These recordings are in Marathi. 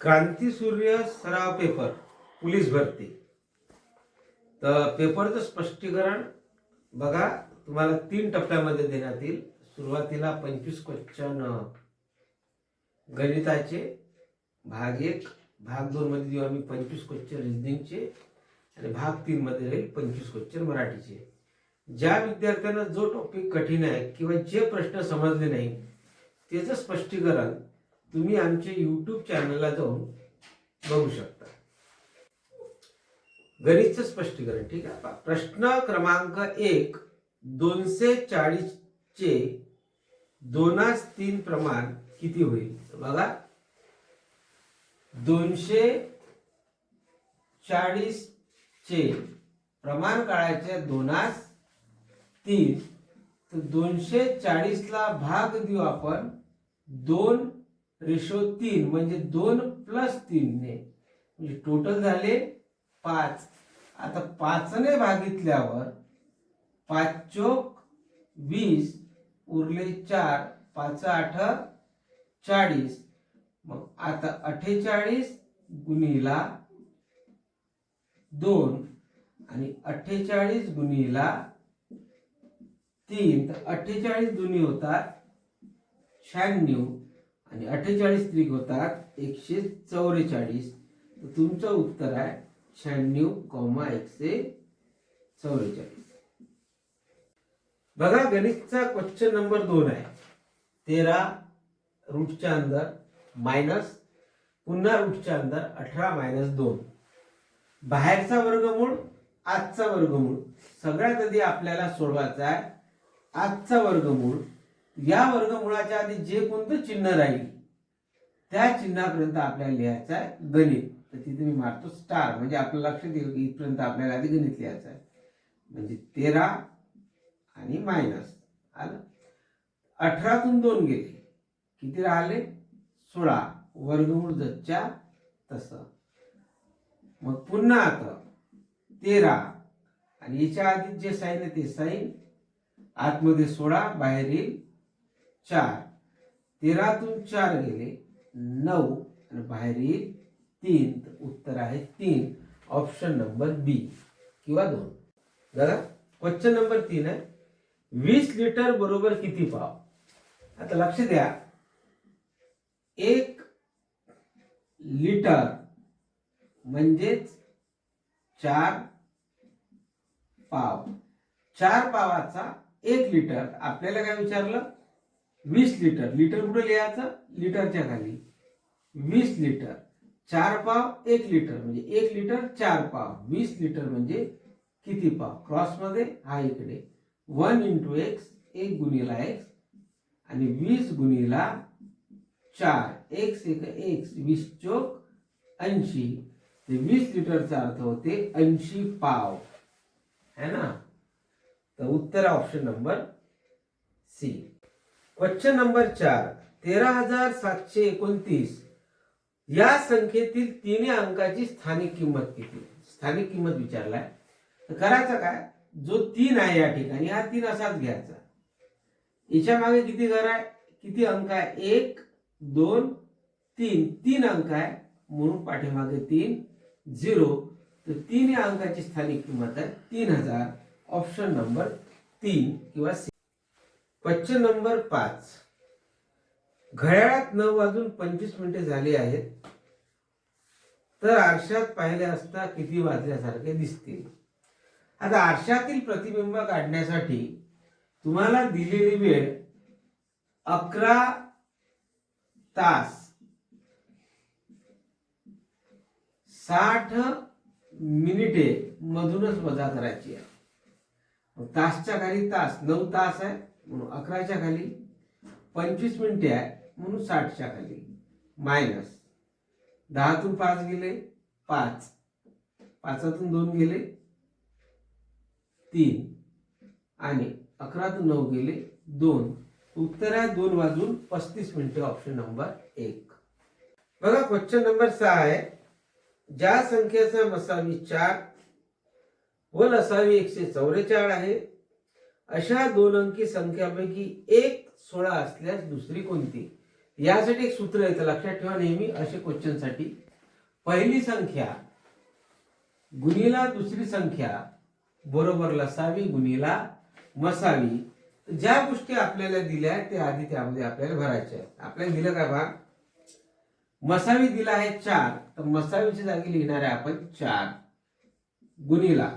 क्रांतिसूर्य सराव पेपर पोलीस भरती। तर पेपरचं स्पष्टीकरण बघा, तुम्हाला 3 टप्प्यामध्ये देण्यात येईल। सुरुवातीला 25 क्वेश्चन गणिताचे भाग 1, भाग 2 मध्ये देऊ आम्ही 25 क्वेश्चन रिजनिंगचे आणि भाग 3 मध्ये राहील 25 क्वेश्चन मराठीचे। ज्या विद्यार्थ्यांना जो टॉपिक कठीण आहे किंवा जे प्रश्न समजले नाही त्याचं स्पष्टीकरण तुम्ही आमचे YouTube चॅनलला जाऊन बघू शकता। गणितचं स्पष्टीकरण, ठीक आहे। प्रश्न क्रमांक 1, 240 चे 2/3 प्रमाण किती होईल? बघा, 240 चे प्रमाण काढायचे 2/3, तर 240 ला भाग देऊ आपण 2:3 म्हणजे 2 + 3 ने, म्हणजे टोटल झाले 5। आता 5 ने भागितल्यावर 5 चोक 20 उरले 4, 5 8 40। मग आता 48 गुणिला 2 आणि 48 गुणिला 3, तर 48 दोन्ही होतात 96 आणि 48 त्रिक होतात 144। तर तुमचं उत्तर आहे 96,144। बघा, गणितचा क्वेश्चन नंबर 2 आहे। 13 रूटच्या अंदर मायनस पुन्हा रूटच्या अंदर 18 - 2, बाहेरचा वर्गमूळ आजचा वर्गमूळ। सगळ्यात आधी आपल्याला सोडवायचा आहे आजचा वर्गमूळ। या वर्गमूळाच्या आधी जे कोणतं चिन्ह राहील त्या चिन्हापर्यंत आपल्याला लिहायचं आहे गणित। तर तिथे मी मारतो स्टार, म्हणजे आपलं लक्षात येईल की इथपर्यंत आपल्याला आधी गणित लिहायचं आहे। म्हणजे 13 आणि मायनस आलं, 18 तून 2 गेले, किती राहिले 16, वर्गमूळ जसच्या तसं। मग पुन्हा आता 13 आणि याच्या आधी जे साइन आहे ते साइन, आतमध्ये 16 बाहेर येईल 4, 13 तून 4 गेले 9 आणि बाहेर येईल 3। तर उत्तर आहे 3, ऑप्शन नंबर बी किंवा 2। बघा, क्वेश्चन नंबर 3 आहे 20 लिटर बरोबर किती पाव? आता लक्ष द्या, 1 लिटर म्हणजेच 4 पाव। 4 पावाचा 1 लिटर। आपल्याला काय विचारलं? 20 लिटर। लिटर कुठे लिहायचं? लिटरच्या खाली। 20 लिटर, 4 पाव 1 लिटर, म्हणजे 1 लिटर 4 पाव। 20 लिटर म्हणजे किती पाव? क्रॉस मध्ये हा इकडे 1 × x, 1 गुणिला x आणि 20 गुणिला 4, x 1 x, 20 चोक 80। ते 20 लिटरचा अर्थ होते 80 पाव, है ना? तर उत्तर option number C. Question number 4, 13,729 या संख्येतील 3 अंकाची स्थानिक किंमत किती? स्थानिक किंमत विचारलाय, तर करायचं काय? जो 3 आहे या ठिकाणी, हा 3 असाच घ्यायचा। याच्या मागे किती घर आहे, किती अंक आहे? 1 2 3, 3 अंक आहे म्हणून पाठीमागे 3 0। तर 3 या अंकाची स्थानिक किंमत आहे 3000, ऑप्शन नंबर 3 किंवा सी। क्वेश्चन नंबर 5, घड्याळात 9:25 झाले आहेत, तर आरशात पाहिले असता किती वाजल्यासारखे दिसतील? आता आरशातील प्रतिबिंब काढण्यासाठी तुम्हाला दिलेली वेळ 11 तास 60 मिनिटे मधूनच वजा करायची आहे। तासच्या खाली तास 9 तास आहे म्हणून 11च्या खाली, 25 मिनिटे आहे म्हणून 60च्या खाली, मायनस 10 तून 5 गेले 5, 5 तून 2 गेले 3 आणि 11 तून 9 गेले 2। उत्तर आहे 2:35, ऑप्शन नंबर 1। बघा, क्वेश्चन नंबर 6 आहे, ज्या संख्येचा मसावी 4 व लसावी 144 आहे, अशा 2 अंकी संख्यापैकी एक 16 असल्यास दुसरी कोणती? यासाठी एक सूत्र येतं, लक्षात ठेवा नेहमी असे क्वेश्चन साठी. पहिली संख्या गुणिला दुसरी संख्या बरोबर लसावी गुणिला मसावी. ज्या गोष्टी आपल्याला दिल्या ते आधी त्यामध्ये आपल्याला भरायच्या आहेत. आपल्याला दिलं काय भाग? मसावी दिला आहे 4, तर मसावीच्या जागी लिहिणार आहे आपण 4 गुणिला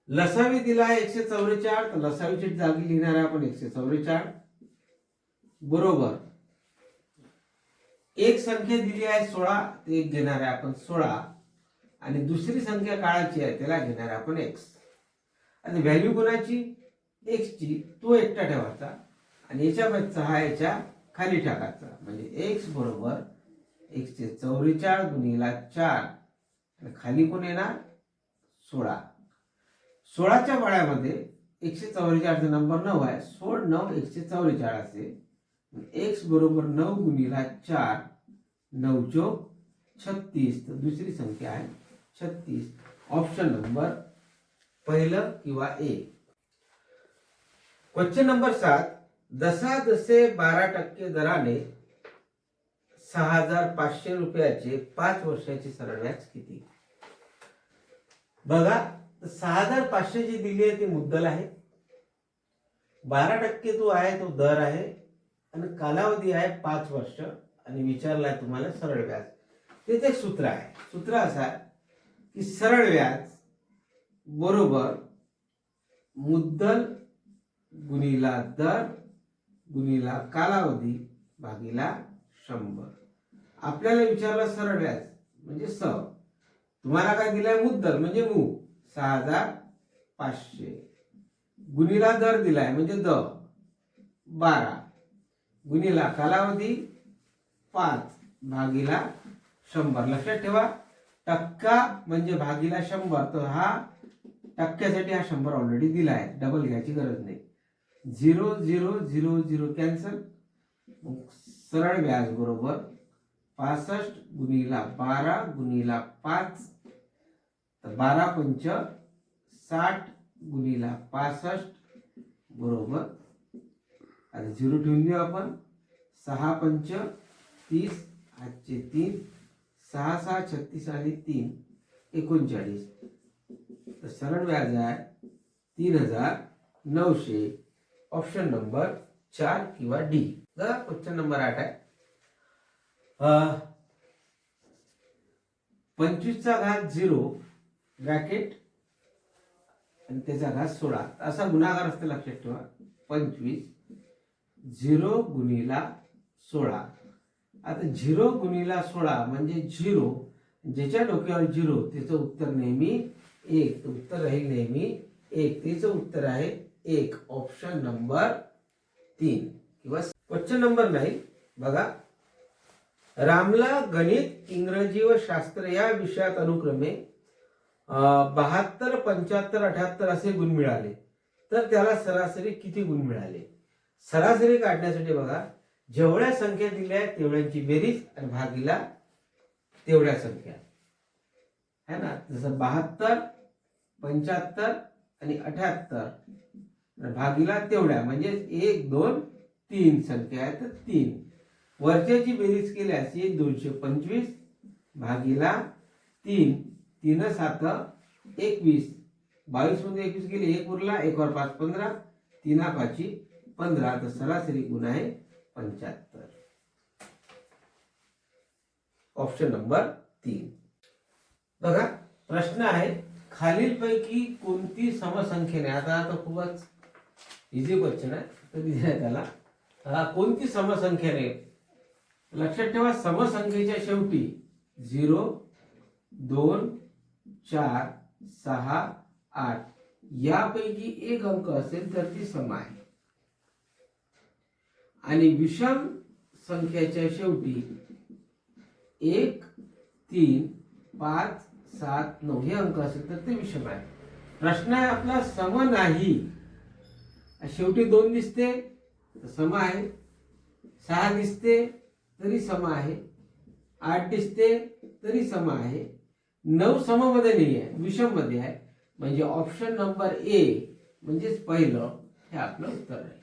लसावी दिला आहे 144, तर लसावीच्या जागी लिहिणार आहे आपण 144 बरोबर एक संख्या दिली आहे 16, ते एक घेणार आहे आपण 16 आणि दुसरी संख्या काळाची आहे त्याला घेणार आहे आपण x. आणि व्हॅल्यू कोणाची? x ची, तो एकटा ठेवायचा आणि याच्या बदचा हा याच्या खाली टाकायचा. म्हणजे x बरोबर 144 गुणिला 4 आणि खाली कोण येणार? 16. 16च्या बळ्यामध्ये 144चा नंबर 9 आहे. 16 9 144 असे. x बरोबर 9 गुणिला 4 9 चौक 36, तर दुसरी संख्या आहे 36. ऑप्शन नंबर पहिलं किंवा ए. Question number 7. जसे 12% दराने 6500 रुपयाचे 5 वर्षाचे सरळ व्याज किती? बघा, 6500 जी दिली आहे ती मुद्दल आहे, 12% तो आहे तो दर आहे आणि कालावधी आहे 5 वर्ष आणि विचारलाय तुम्हाला सरळ व्याज. त्याचे एक सूत्र आहे. सूत्र असं आहे की सरळ व्याज बरोबर मुद्दल गुणिला दर गुणिला कालावधी भागिला 100. आपल्याला विचारलं सरळ व्याज म्हणजे स, तुम्हाला काय दिलाय? मुद्दल म्हणजे मू 6500 गुणिला दर दिलाय म्हणजे द 12 गुणिला कालावधी 5 भागिला 100. लक्षात ठेवा, टक्का म्हणजे भागिला 100, तर हा टक्क्यासाठी हा 100 ऑलरेडी दिला आहे, डबल घ्यायची गरज नाही. 0 0 0 0 कॅन्सल. सरळ व्याज बरोबर 65 गुणिला 12 गुणिला 5, तर 12 पंच 60 गुणिला 65 बरोबर, आता 0 ठेवून देऊ आपण. 6 पंच 30, आजचे 3, 6 6 36 आणि 3 39. तर सरळ व्याज आहे 3900. ऑप्शन नंबर 4 किंवा डी. क्वेश्चन नंबर 8 आहे. 25 चा घात 0 ब्रॅकेट आणि त्याचा घात 16 असा गुणाकार असतो. लक्षात ठेवा, 25 0 गुणिला 16. आता 0 गुणिला 16 म्हणजे 0, ज्याच्या डोक्यावर 0 त्याचं उत्तर नेहमी 1, उत्तर राहील नेहमी 1. त्याचं उत्तर आहे 1. ऑप्शन नंबर 3 किंवा. क्वेश्चन नंबर 9 बघा. रामला गणित, इंग्रजी व शास्त्र या विषयात अनुक्रमे 72, 75, 78 असे गुण मिळाले, तर त्याला सरासरी किती गुण मिळाले? सरासरी काढण्यासाठी बघा, जेवढ्या संख्या दिल्या आहेत तेवढ्यांची बेरीज आणि भागीला तेवढ्या संख्या है ना. जसं 72, 75 आणि 78 भागीला तेवढ्या म्हणजे 1 2 3 संख्या आहे, तर 3. वरच्याची बेरीज केल्यास 225 भागीला 3, 3 7 21, 22 मध्ये 21 गेले, 1 उरला, 1 वर 5 15, 3 5 15, तर सरासरी गुण आहे 75. Option number 3. बघा, प्रश्न आहे खालीलपैकी कोणती समसंख्येने, आता खूपच इझी क्वेश्चन आहे, कधी दिलाय त्याला, कोणती समसंख्येने. लक्षात ठेवा, समसंख्येच्या शेवटी 0 2 4 6 8 यापैकी एक अंक असेल तर ती सम आहे आणि विषम संख्येच्या शेवटी 1 3 5 7 9 हे अंक असेल तर ते विषम आहे. प्रश्न आहे आपला सम नाही, शेवटी 2 दिसते तर सम आहे, 6 दिसते तरी सम आहे, 8 दिसते तरी सम आहे, 9 सम मध्ये नाही आहे, विषम मध्ये आहे. म्हणजे ऑप्शन नंबर ए म्हणजेच पहिलं हे आपलं उत्तर आहे.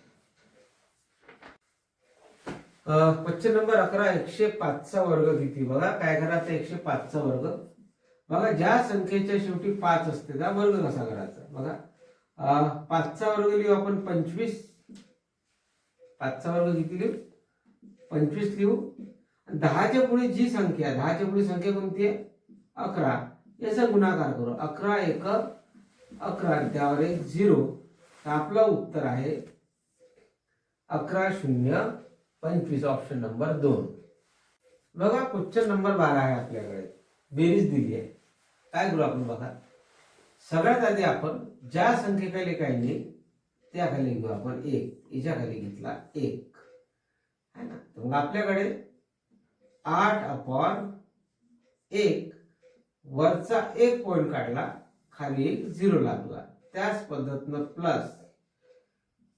क्वेश्चन नंबर 11 105चा वर्ग किती? बघा काय करायचं 105चा वर्ग. बघा ज्या संख्येच्या शेवटी 5 असते त्या वर्ग कसा करायचा बघा. 5चा वर्ग लिहू आपण 25. 5चा वर्ग किती लिहू? 25 लिहू. 10च्या पुढे जी संख्या, 10च्या पुढे संख्या कोणती आहे? 11. याचा गुणाकार करू. 11 एक 11, त्यावर एक 0. तर आपलं उत्तर आहे 11 0 25, ऑप्शन नंबर 2. बघा क्वेश्चन नंबर 12 आहे आपल्याकडे. बेरीज दिली आहे. काय करू आपण बघा. सगळ्यात आधी आपण ज्या संख्येखाली काही नाही त्या खाली घेऊ आपण 1. याच्या खाली घेतला 1 है ना. तर मग आपल्याकडे 8/1 वरचा 1 पॉइंट काढला, खाली एक 0 लागला. त्याच पद्धतीनं प्लस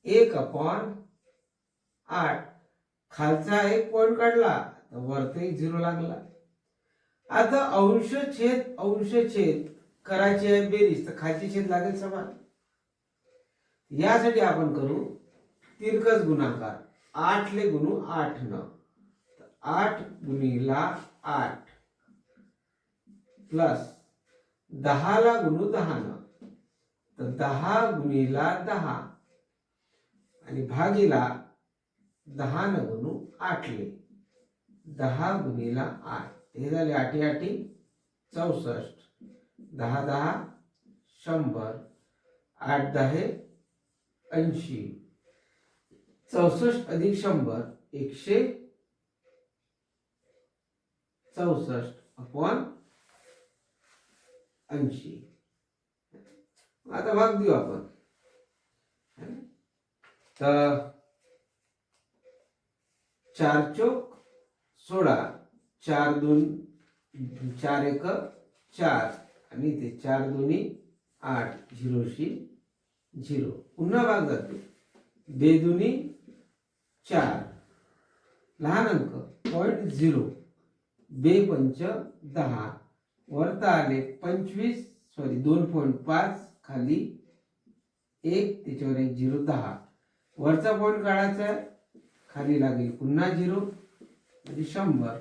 1/8 खालचा 1 पॉइंट काढला तर वरती एक 0 लागला. आता अंश छेद करायची आहे बेरीज, तर खालची छेद लागेल समान. यासाठी आपण करू तिरकस गुणाकार. 8 ले गुणू 8 न, 8 गुणिला 8 प्लस 10 ला गुणू 10 न, तर 10 गुणिला 10 आणि भागीला 10 न गुणू 8 ले, 10 गुणिला 8. हे झाले 8 8 64, 10 10 100, 8 10 80, 64 अधिक 100 164 अपॉन 80. आता भाग देऊ आपण. तर 4 चौक 16, 4 2 4 1 4 आणि ते 4 2 8, 0 0. पुन्हा भाग जातो. 2 2 4, लहान अंक 0.0, 2 5 10, वरता आले 25 2.5, खाली 1 त्याच्यावर एक 0 10. वरचा पॉइंट काढायचा, खाली लागेल पुन्हा 0 म्हणजे 100.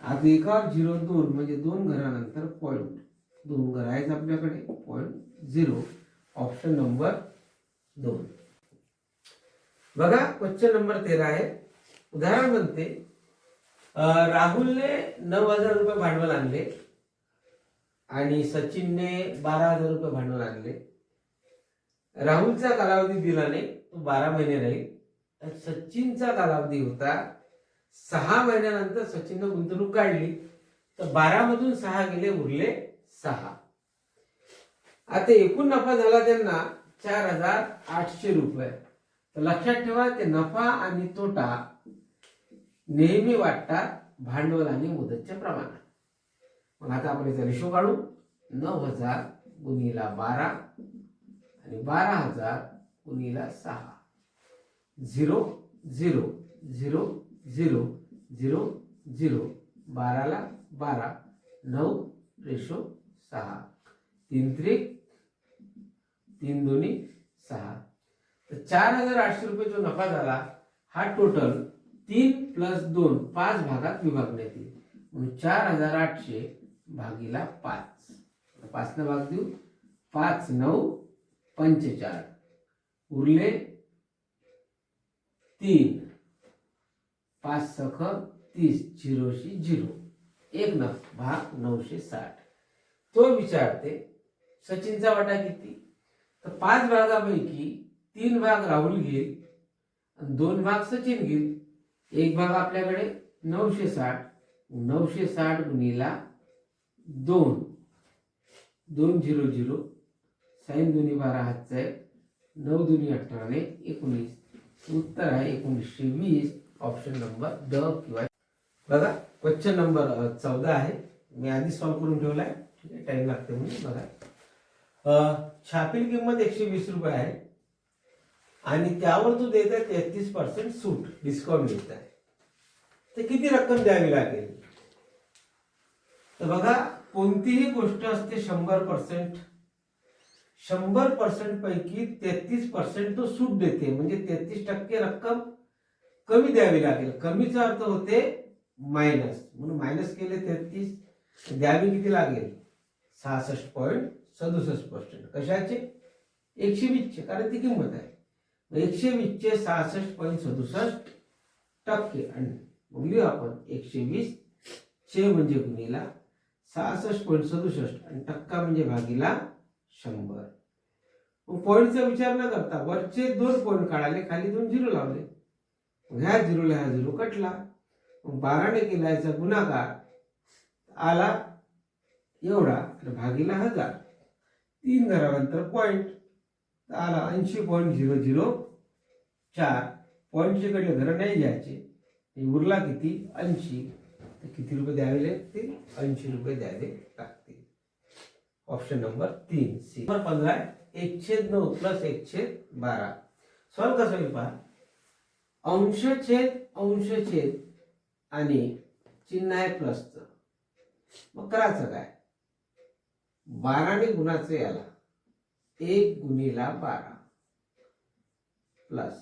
आता एकावर 0 2 म्हणजे 2 घरानंतर पॉइंट 2 घर आहेत आपल्याकडे. 0.0, ऑप्शन नंबर 2. बघा क्वेश्चन नंबर 13 आहे. उदाहरण म्हणते राहुलने 9,000 रुपये भांडवल आणले आणि सचिनने 12,000 रुपये भांडवल आणले. राहुलचा कालावधी दिला नाही, तो 12 महिने राहील. सचिनचा कालावधी होता 6 महिन्यानंतर सचिनने गुंतवणूक काढली, तर 12 मधून 6 गेले, उरले 6. आता एकूण नफा झाला त्यांना 4,800 रुपये. तर लक्षात ठेवा ते नफा आणि तोटा नेहमी वाटतात भांडवल आणि मुदतच्या प्रमाणात. मग आता आपण याचा रेशो काढू. 9,000 गुणिला 12 आणि 12,000 गुणिला 6, 0 0 0 0 0 0. 12 ला 12, 9 रेशो 6, 3 त्रिक 3 दोन्ही 6. तर 4,800 रुपये जो नफा झाला हा टोटल 3 + 2 5 भागात विभागण्यात येईल. म्हणून 4,800 भागीला 5. 5 न भाग देऊ. 5 9 45, उरले 3, 5 सख 30, 0 0. 1 न भाग 960. तो विचारते सचिनचा वाटा किती. तर 5 भागापैकी 3 भाग राहुल घेईल आणि 2 भाग सचिन घेईल. 1 भाग आपल्याकडे 960. 960 गुणिला 2, 2 0 0, साइन 2 12 हातचा आहे, 9 2 18 ने 19. उत्तर आहे 1920, ऑप्शन नंबर ड किंवा. बघा क्वेश्चन नंबर 14 आहे. मी आधी सॉल्व्ह करून ठेवलाय, ठीक आहे, टाइम लागते म्हणून. बघा छापील किंमत 120 रुपये आहे आणि त्यावर तो देत आहे 33% सूट, डिस्काउंट देत आहे. तर किती रक्कम द्यावी लागेल. तर बघा कोणतीही गोष्ट असते 100%. 100% पैकी 33% तो सूट देते, म्हणजे 33% रक्कम कमी द्यावी लागेल. कमीचा अर्थ होते मायनस, म्हणून मायनस केले 33, द्यावी किती लागेल 66.67%. कशाचे 120चे, कारण ती किंमत आहे. 120चे 66.67% आणि मग लिहू आपण 120 चे म्हणजे गुणीला 66.67 आणि टक्का म्हणजे भागीला 100. पॉईंटचा विचार न करता वरचे 2 पॉईंट काढाले, खाली 2 झिरो लावले. ह्या झिरोला हा झिरो कटला. मग 12 ने केला याचा गुणाकार आला एवढा भागीला 1000. 3 घरानंतर पॉईंट आला 80.004. पॉईंटचे कडले घर नाही घ्यायचे. उरला किती 80. तर किती रुपये द्यावे लागतील 80 रुपये द्यावे लागतील. Option number 3 C. Number 15 1/9 + 1/12. Solve कसं होईल पहा. अंशछेद आणि चिन्ह आहे प्लसचं. मग करायचं काय 12 ने गुणाचं याला 1 गुणीला 12 प्लस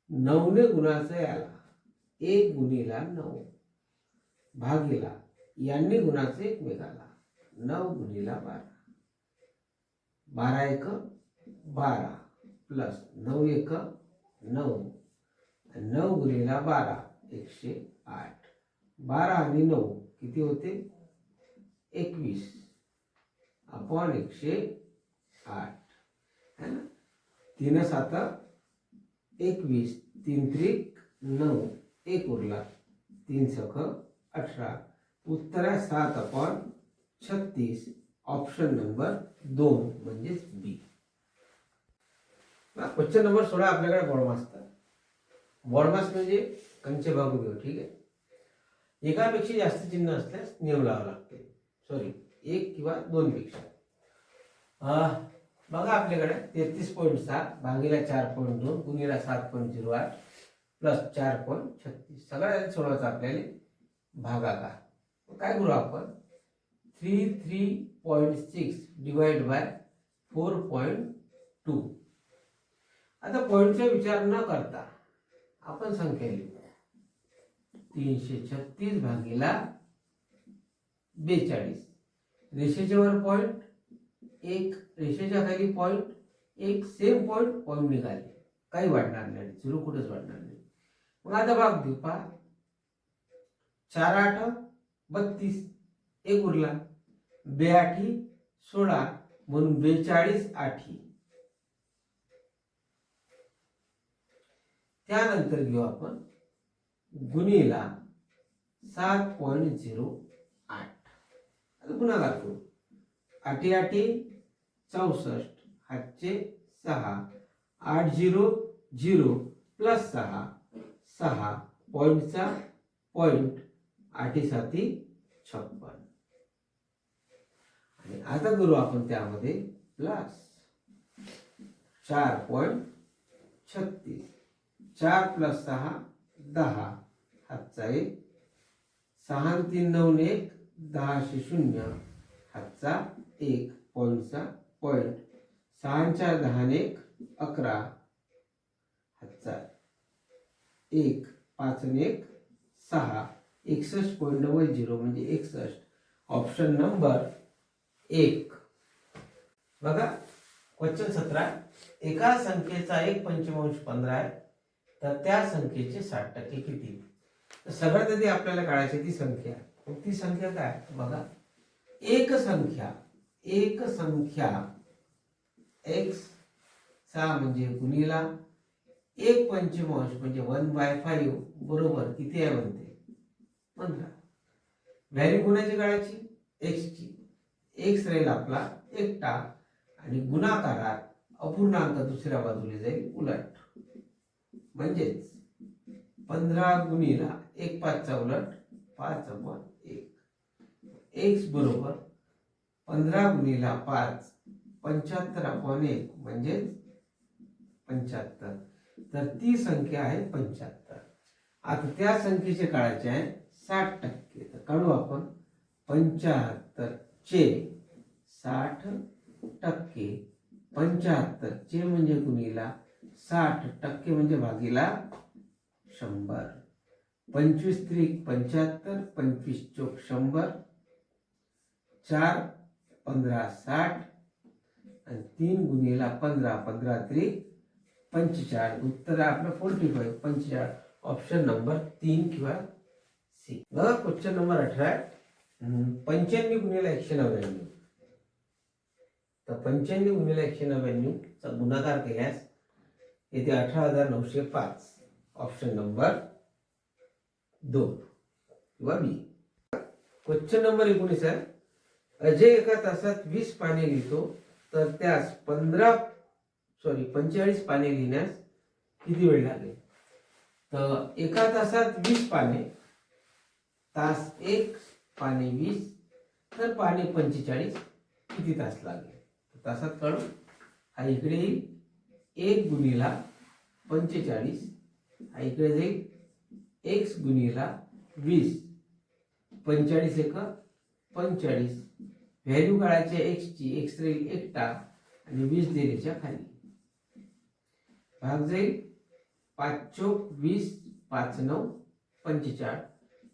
9 ने गुणाचं याला 1 गुणीला 9 भागीला यांनी गुणाचं एकमेकाला 9 गुणीला 12. 12 एक 12 प्लस 9 एक 9 9 गुणीला 12 108. 12 आणि 9 किती होते 21 अपॉन 108 है ना. 3 7 21 3 त्रिक 9 1 उरला 3 सख 18. उत्तर आहे 7/36. ऑप्शन नंबर 2 म्हणजेच बी. क्वेश्चन नंबर 16 आपल्याकडे बॉडमास. बॉडमास म्हणजे कंचे भागू घेऊ. ठीक आहे. एकापेक्षा जास्त चिन्ह असल्यास नियम लावावा लागते. सॉरी 1 किंवा 2 पेक्षा. बघा आपल्याकडे 33.7 भागीला 4.2 गुणीला 7.08 प्लस 4.36. सगळ्या सोडवायचं आपल्याला भागाकार. काय करू आपण 33.6 डिवाइड बाय 4.2. आता पॉईंटचा विचार न करता आपण संख्या लिहू 336 भागीला 42. रेषेच्या वर पॉईंट 1, रेषेच्या खाली पॉईंट 1, सेम पॉईंट निघाले. काही वाढणार नाही, झिरो कुठेच वाढणार नाही. मग आता भाग देऊ पहा 4 8 32 1 उरला 2 8 16 म्हणून 42 8. त्यानंतर घेऊ आपण गुणीला 7.08. आता गुणाकार करू 8 8 64 हातचे 6 8 0 0 प्लस 6 6 पॉईंटचा पॉईंट 8 7 56. आणि आता करू आपण त्यामध्ये प्लस 4.36. 4 प्लस 6 10 हातचा 1 6 3 9 1 10 0 हातचा 1 पॉईंटचा पॉईंट 6 4 10 1 11 हातचा 1 5 1 6 61.00 म्हणजे 61. Option number 1. बघा क्वेश्चन 17. एका संख्येचा 1/पंचमांश 15 आहे तर त्या संख्येचे 60% किती. तर सगळ्यात आधी आपल्याला काढायची ती संख्या. ती संख्या काय बघा एक संख्या x चा म्हणजे गुणीला 1/पंचमांश म्हणजे 1/5 बरोबर किती आहे म्हणते 15. व्हॅल्यू कोणाची काढायची x ची. x राहील आपला एकटा आणि गुणाकारात अपूर्णांक दुसऱ्या बाजूला जाईल उलट. म्हणजेच 15 गुणीला 1 5 चा उलट 5/1. x बरोबर 15 गुणीला 5 75/1 म्हणजे 75. तर ती संख्या आहे 75. आता त्या संख्येचे काढायचे आहे 60%. तर काढू आपण 75 चे 60%. 75 चे म्हणजे गुणीला 60% म्हणजे भागीला 100, 25 त्रिक 75, 25 चौक 100, 4 15 60 आणि 3 गुणिला 15, 15 त्रिक 45. उत्तर आहे आपलं 45, 45. ऑप्शन नंबर 3 किंवा सी. बघा क्वेश्चन नंबर 18 आहे. 95 गुणिले 199. तर 95 गुणिले 199 चा गुणाकार केल्यास येथे 18,905. ऑप्शन नंबर 2 किंवा बी. क्वेश्चन नंबर 19 आहे. अजय एका तासात 20 पाने लिहितो तर त्यास 45 पाने लिहिण्यास किती वेळ लागेल? तर एका तासात 20 पाने, तास 1 पाने 20, तर पाने 45 किती तास लागेल? तासात काढू. हा इकडे येईल 1 गुणिला 45, हा इकडे जाईल x गुणिला 20, 45 एक 45. व्हॅल्यू काढायची x ची, x राहील एकटा आणि 20 दिलेच्या खाली. भाग जाईल 5 चौक 20, 5 9 45,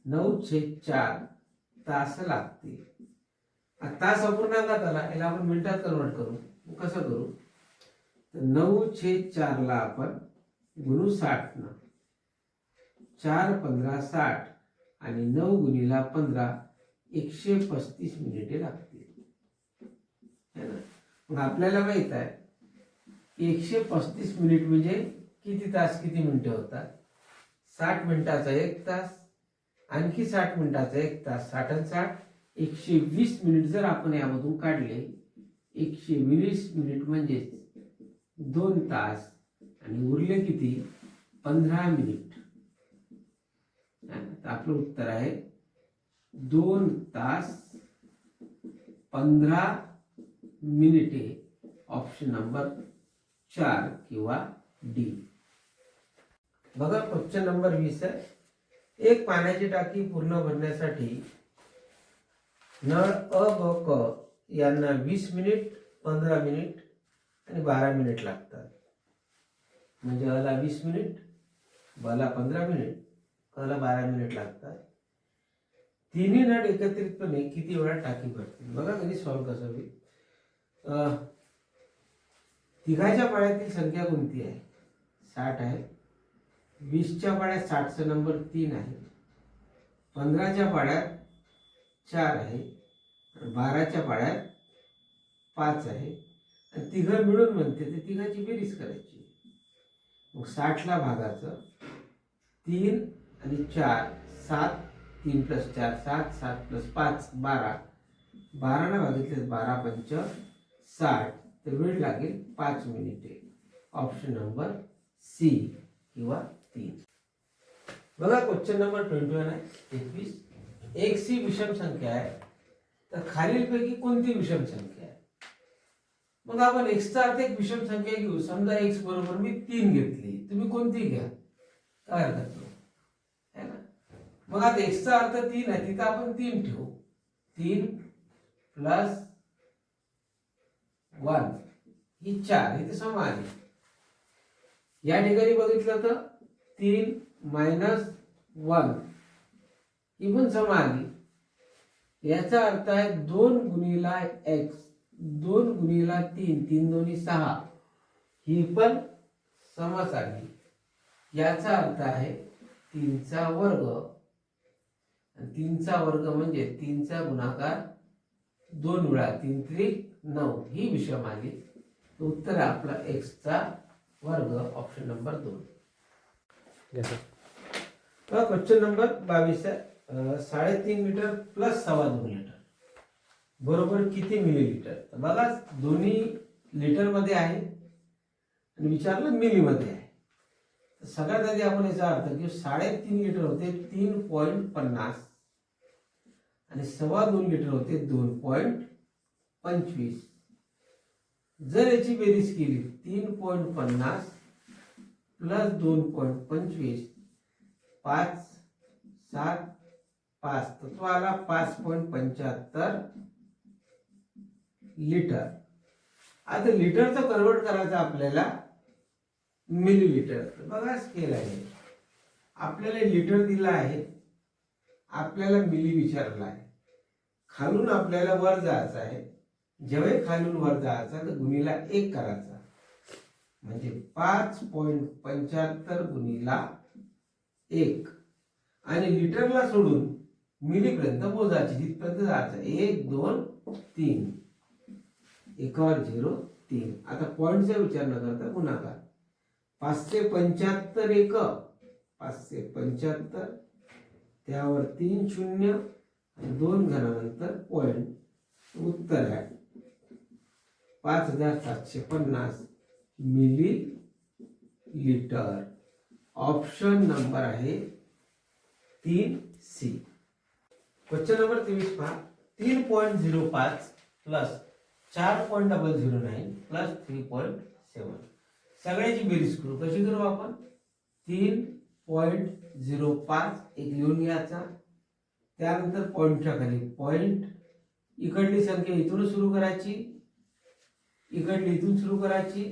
9/4 तास लागतील. तास अपूर्णांकात आला, याला आपण मिनिटात कन्वर्ट करू. कसं करू? तर 9/4 ला आपण गुणू 60 न, 4 15 60 आणि 9 गुणिला 15 135 मिनिटे लागतील. मग आपल्याला माहित आहे 135 मिनिट म्हणजे किती तास किती मिनिटे होतात? 60 मिनिटाचा 1 तास, आणखी 60 मिनिटाचा 1 तास, 60 आणि 60 120 मिनिट जर आपण यामधून काढले, 120 मिनिट म्हणजे 2 तास आणि उरले किती? 15 मिनिट. आपलं उत्तर आहे 2 तास 15 मिनिटे. ऑप्शन नंबर 4 किंवा डी. बघा क्वेश्चन नंबर 20 आहे. एक पाण्याची टाकी पूर्ण भरण्यासाठी नळ अ व क यांना 20 मिनिट, 15 मिनिट आणि 12 मिनिट लागतात. म्हणजे अ ला 20 मिनिट, ब ला 15 मिनिट, क ला 12 मिनिट लागतात. तिन्ही नळ एकत्रितपणे किती वेळा टाकी भरतील? बघा कधी सॉल्व्ह कसं होईल. तिघाच्या पाड्यातील संख्या कोणती आहे? 60 आहे. 20च्या पाड्यात 60चा नंबर 3 आहे. 15च्या पाड्यात 4 आहे. 12च्या पाड्यात 5 आहे. आणि तिघं मिळून म्हणते ते तिघाची बेरीज करायची. मग 60 ला भागाचं 3 आणि 4 7, 3 + 4 7, 7 + 5 12, 12 ला भागितले 12 पंच 60, तर वेळ लागेल 5 मिनिटे. ऑप्शन नंबर सी किंवा 3. बघा क्वेश्चन नंबर 21 आहे. 21. एक सी विषम संख्या आहे तर खालीलपैकी कोणती विषम संख्या आहे? मग आपण एक्सचा अर्थ एक विषम संख्या घेऊ. समजा x बरोबर मी 3 घेतली, तुम्ही कोणती घ्या, काय हरकत नाही है ना. मग आता एक्सचा अर्थ 3 आहे, तिथं आपण 3 ठेवू. 3 + 1 ही 4, इथे सम आली. या ठिकाणी बघितलं तर 3 - 1 ही पण सम आली. याचा अर्थ आहे 2 गुणिला x, 2 गुणिला 3, 3 दोन्ही 6 ही पण समच आली. याचा अर्थ आहे 3 चा वर्ग, आणि 3 चा वर्ग म्हणजे 3 चा गुणाकार 2 वेळा, 3 त्रिक 9 ही विषम आली. उत्तर आपला x चा वर्ग. Option number 2. क्वेश्चन नंबर 22 आहे. 3.5 लिटर + 2.25 लिटर बरोबर किती मिलीलिटर? तर बघा दोन्ही लिटर मध्ये आहे आणि विचारलं मिली मध्ये आहे. तर सगळ्यात आधी आपण याचा अर्थ की 3.5 लिटर होते 3.50 आणि 2.25 लिटर होते 2.25. जर याची बेरीज केली 3.50 + 2.25 5 7 5, तर तो आला 5.75 लिटर. आता लिटरचं कन्वर्ट करायचं आपल्याला मिलीलिटर. बघा स्केल आहे, आपल्याला लिटर दिला आहे, आपल्याला मिली विचारला आहे. खालून आपल्याला वर जायचं आहे. जेव्हा खालून वर जायचं तर गुणीला 1 करायचा, म्हणजे 5.75 गुणीला 1. आणि लिटरला सोडून मिलीपर्यंत मोजायची, तिथपर्यंत जायचं. 1 2 3, 1 0 3. आता पॉईंटचा विचार न करता गुणाकार. 575 1 575, त्यावर 3 शून्य आणि 2 घनानंतर पॉईंट. उत्तर आहे 5750 मिली लिटर. ऑप्शन नंबर आहे 3C. क्वेश्चन नंबर 23 पहा. 3.05 प्लस 4.009 प्लस 3.7. सगळ्याची बेरीज करू. कशी करू आपण? 3.05 एक लिहून घ्यायचा, त्यानंतर पॉईंटच्या खाली पॉईंट, इकडली संख्या इथून सुरू करायची, इकडली इथून सुरू करायची,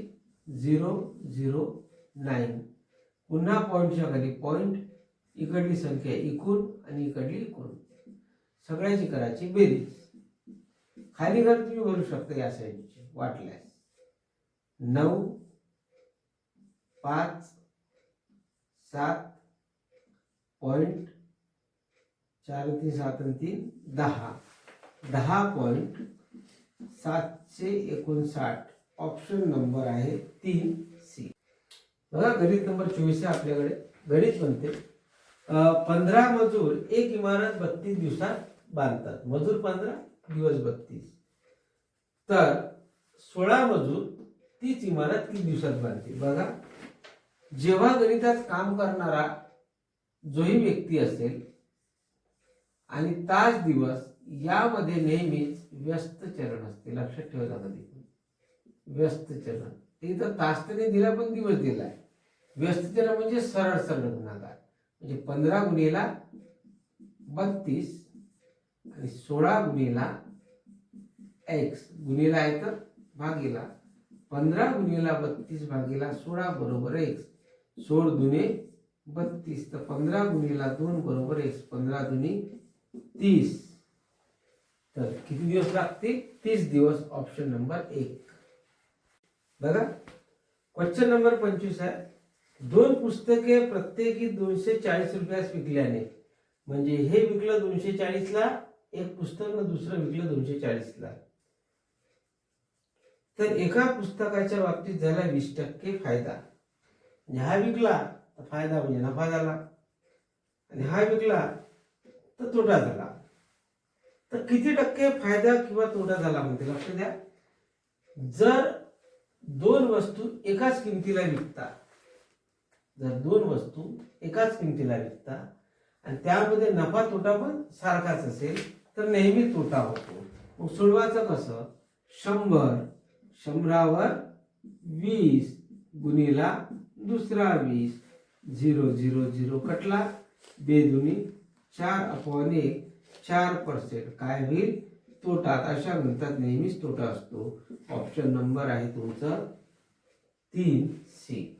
009. पुन्हा पॉईंटच्या खाली पॉईंट, इकडली संख्या इकून आणि इकडली इकून, सगळ्याची करायची बेरीज. खाली घर तुम्ही भरू शकता या साईडची वाटल्यास. 9 5 7 पॉईंट 4 3 7 3 10 10.759. ऑप्शन नंबर आहे 3C. बघा गणित नंबर 24 आहे आपल्याकडे. गणित म्हणते 15 मजूर एक इमारत 32 दिवसात बांधतात. मजूर 15, दिवस 32. तर 16 मजूर तीच इमारत किती दिवसात बांधतील? बघा, जेव्हा गणितात काम करणारा जोही व्यक्ती असेल आणि तास दिवस यामध्ये नेहमीच व्यस्त चरण असते. लक्षात ठेवा कधी व्यस्त चरण. इथं तास तर दिला पण दिवस दिलाय. व्यस्त चरण म्हणजे सरळ सरळ गुणाकार. म्हणजे 15 गुणीला 32 आणि 16 गुणीला x गुणीला आहे तर भागीला 15 गुणीला 32 भागीला 16 बरोबर x. 16 दुने 32, तर 15 गुणीला 2 बरोबर x. 15 दुनी 30. तर किती दिवस लागतील? 30 दिवस. Option number 1. बघा क्वेश्चन नंबर 25 आहे. 2 पुस्तके प्रत्येकी 240 रुपयास विकल्याने, म्हणजे हे विकलं 240 ला, एक पुस्तक न दुसरं विकलं 240 ला, तर एका पुस्तकाच्या बाबतीत झाला 20% फायदा. म्हणजे हा विकला तर फायदा म्हणजे नफा झाला, आणि हा विकला तर तोटा झाला. तर किती टक्के फायदा किंवा तोटा झाला म्हणते? लक्ष द्या. जर 2 वस्तू एकाच किमतीला विकता, जर 2 वस्तू एकाच किमतीला विकता आणि त्यामध्ये नफा तोटा पण सारखाच असेल तर नेहमी तोटा होतो. मग सोडवायचं कसं? 100, 100वर 20 गुणीला दुसरा 20, 0 0 0 कटला, बेदुनी 4/1, 4%. काय होईल? तोटा. अशा गणितात नेहमीच तोटा असतो. ऑप्शन नंबर आहे तुमचं 3C.